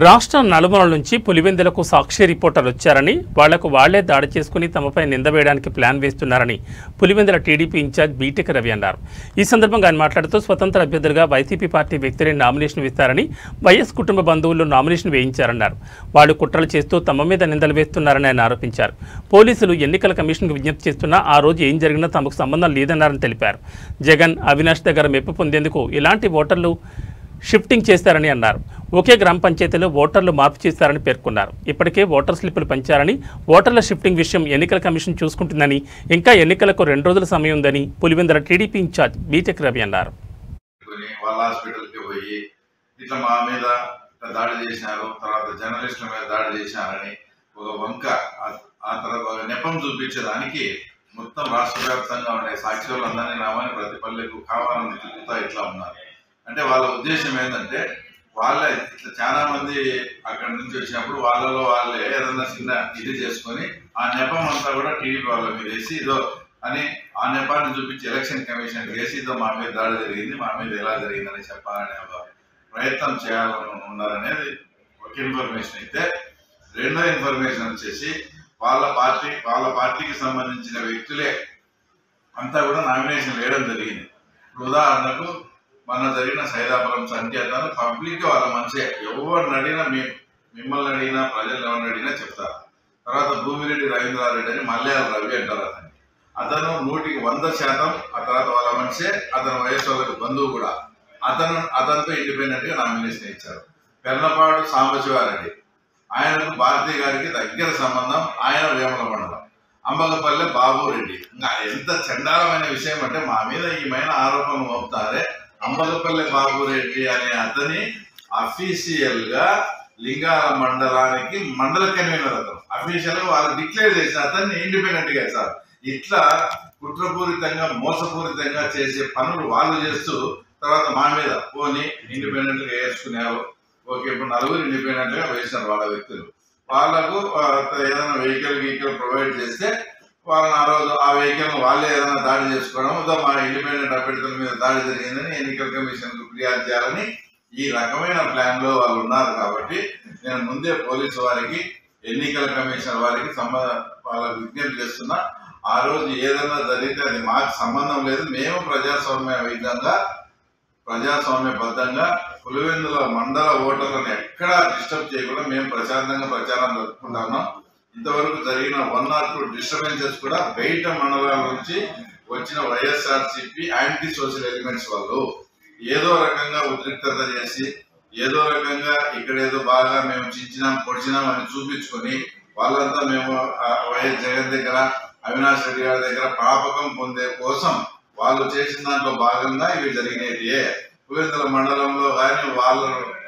రాష్ట్ర నలుమూలల నుంచి పులివెందులకు సాక్షి రిపోర్టర్లు వచ్చారని వాళ్లకు వాళ్లే దాడి చేసుకుని తమపై నింద వేయడానికి ప్లాన్ వేస్తున్నారని Pulivendula TDP incharge BTech Ravi అన్నారు. ఈ సందర్భంగా ఆయన మాట్లాడుతూ స్వతంత్ర అభ్యర్థులుగా వైసీపీ పార్టీ వ్యక్తులే నామినేషన్ వేస్తారని, వైఎస్ కుటుంబ బంధువులు నామినేషన్ వేయించారన్నారు. వాళ్లు కుట్రలు చేస్తూ తమ మీద నిందలు వేస్తున్నారని ఆయన ఆరోపించారు. పోలీసులు ఎన్నికల కమిషన్కు విజ్ఞప్తి చేస్తున్నా ఆ రోజు ఏం జరిగినా తమకు సంబంధం లేదన్నారని తెలిపారు. జగన్, అవినాష్ దగ్గర మెప్పు పొందేందుకు ఇలాంటి ఓటర్లు షిఫ్టింగ్ చేస్తారని అన్నారు. ఒకే గ్రామ పంచాయతీలో ఓటర్లు మార్పు చేస్తారని పేర్కొన్నారు. ఇప్పటికే ఓటర్ స్లిప్పులు పంచారని, ఓటర్ల షిఫ్టింగ్ విషయం ఎన్నికల కమిషన్ చూసుకుంటుందని, ఇంకా ఎన్నికలకు 2 రోజుల సమయం ఉందని Pulivendula TDP incharge BTech Ravi అన్నారు. వాళ్ళ హాస్పిటల్కి పోయి ఇట్లా మా మీద దాడి చేశారు, తర్వాత జర్నలిస్టుల మీద దాడి చేశారని ఒక వంక, ఆ తర్వాత ఒక నెపం చూపించడానికి మొత్తం రాష్ట్ర వ్యాప్తంగా ఉండే సాక్షులు అందరినీ రామని ప్రతి పల్లెకు కావాలని తిరుగుతా ఇట్లా ఉన్నారు. అంటే వాళ్ళ ఉద్దేశం ఏంటంటే వాళ్ళే ఇట్లా చాలా మంది అక్కడి నుంచి వచ్చినప్పుడు వాళ్ళలో వాళ్ళే ఏదన్నా చిన్న ఇది చేసుకొని ఆ నెపం అంతా కూడా టీడీపీ వాళ్ళ మీద వేసి ఇదో అని ఆ నెపాన్ని చూపించి ఎలక్షన్ కమిషన్ వేసి ఇదో మా మీద దాడి జరిగింది, మా మీద ఎలా జరిగిందని చెప్పాలనే ఒక ప్రయత్నం చేయాలని ఉన్నారనేది ఒక ఇన్ఫర్మేషన్ అయితే, రెండో ఇన్ఫర్మేషన్ వచ్చేసి వాళ్ళ పార్టీకి సంబంధించిన వ్యక్తులే అంతా కూడా నామినేషన్ వేయడం జరిగింది. ఉదాహరణకు మన జరిగిన సైదాపురం సంకేతాలు పబ్లిక్ వాళ్ళ మంచిగా ఎవరిని అడిగినా, మిమ్మల్ని అడిగినా, ప్రజలు ఎవరిని అడిగినా చెప్తారు. తర్వాత భూమిరెడ్డి రవీంద్రారెడ్డి అని మల్యాల రవి అంటారు అతను 100% ఆ తర్వాత వాళ్ళ మనిషే, అతను వయసు వాళ్ళకి బంధువు కూడా. అతనితో ఇండిపెండెంట్ గా నామినేషన్ ఇచ్చారు. పెర్లపాడు సాంబశివారెడ్డి, ఆయనకు భారతీ గారికి దగ్గర సంబంధం, ఆయన వేముల మండలం. అంబకపల్లె బాబురెడ్డి, ఇంకా ఎంత చండాలమైన విషయం అంటే మా మీద ఈమైన ఆరోపణలు మోపుతారే. అంబకపల్లె బాబురెడ్డి అనే అతని అఫీషియల్ గా లింగాల మండలానికి మండల కన్వీనర్, అతను అఫీషియల్ గా వాళ్ళు డిక్లేర్ చేసిన అతన్ని ఇండిపెండెంట్ గా సార్. ఇట్లా కుట్రపూరితంగా మోసపూరితంగా చేసే పనులు వాళ్ళు చేస్తూ తర్వాత మా మీద పోనీ ఇండిపెండెంట్ గా వేసుకునేవారు. ఓకే, ఇప్పుడు 9 ఇండిపెండెంట్ గా వేసినారు వాళ్ళ వ్యక్తులు. వాళ్ళకు ఏదైనా వెహికల్ ప్రొవైడ్ చేస్తే వాళ్ళని ఆ రోజు ఆ వెహికల్ వాళ్ళే ఏదైనా దాడి చేసుకోవడం, మా ఇండిపెండెంట్ అభ్యర్థుల మీద దాడి జరిగిందని ఎన్నికల కమిషన్ కు ఫిర్యాదు చేయాలని ఈ రకమైన ప్లాన్ లో వాళ్ళు ఉన్నారు. కాబట్టి నేను ముందే పోలీసు వారికి, ఎన్నికల కమిషన్ వారికి వాళ్ళకి విజ్ఞప్తి చేస్తున్నా, ఆ రోజు ఏదైనా జరిగితే అది మాకు సంబంధం లేదు. మేము ప్రజాస్వామ్యబద్ధంగా పులివెందుల మండల ఓటర్లను ఎక్కడా డిస్టర్బ్ చేయకుండా మేము ప్రశాంతంగా ప్రచారం జరుపుకుంటున్నాం. ఇంతవరకు జరిగిన 1 or 2 డిస్టర్బెన్సెస్ కూడా బయట మండలాల నుంచి వచ్చిన వైఎస్ఆర్సీపీ యాంటీ సోషల్ ఎలిమెంట్స్ వాళ్ళు ఏదో రకంగా ఉద్రిక్తత చేసి, ఏదో రకంగా ఇక్కడేదో బాగా మేము చించినాం పొడిచినాం అని చూపించుకొని వాళ్ళంతా మేము వైఎస్ జగన్ దగ్గర, అవినాష్ రెడ్డి గారి దగ్గర ప్రాపకం పొందే కోసం వాళ్ళు చేసిన దాంట్లో భాగంగా ఇవి జరిగినాయి. పులివెందుల మండలంలో కానీ వాళ్ళ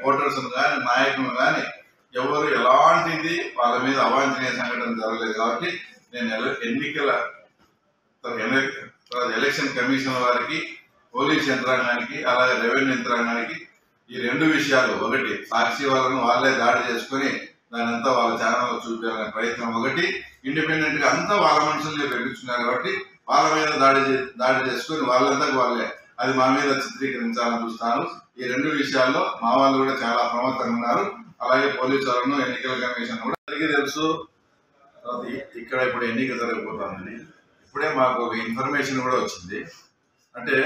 ఓటర్స్ కానీ నాయకులు కానీ ఎవరు ఎలాంటిది వాళ్ళ మీద అవాంఛనీయ సంఘటన జరగలేదు. కాబట్టి నేను ఎలక్షన్ కమిషన్ వారికి, పోలీస్ యంత్రాంగానికి, అలాగే రెవెన్యూ యంత్రాంగానికి ఈ 2 విషయాలు, ఒకటి సాక్షి వాళ్ళను వాళ్ళే దాడి చేసుకుని దానంతా వాళ్ళ ఛానల్లో చూపించాలనే ప్రయత్నం, ఒకటి ఇండిపెండెంట్ గా అంతా వాళ్ళ మనుషుల్ని పెంచుతున్నారు కాబట్టి వాళ్ళ మీద దాడి చేసుకుని వాళ్ళంతా వాళ్ళే అది మా మీద చిత్రీకరించాలని చూస్తారు. ఈ 2 విషయాల్లో మా వాళ్ళు కూడా చాలా ప్రమత్తంగా ఉన్నారు. అలాగే పోలీసు వాళ్ళను, ఎన్నికల కమిషన్ కూడా అందరికీ తెలుసు. ఇక్కడ ఇప్పుడు ఎన్నిక జరగబోతుందని ఇప్పుడే మాకు ఒక ఇన్ఫర్మేషన్ కూడా వచ్చింది. అంటే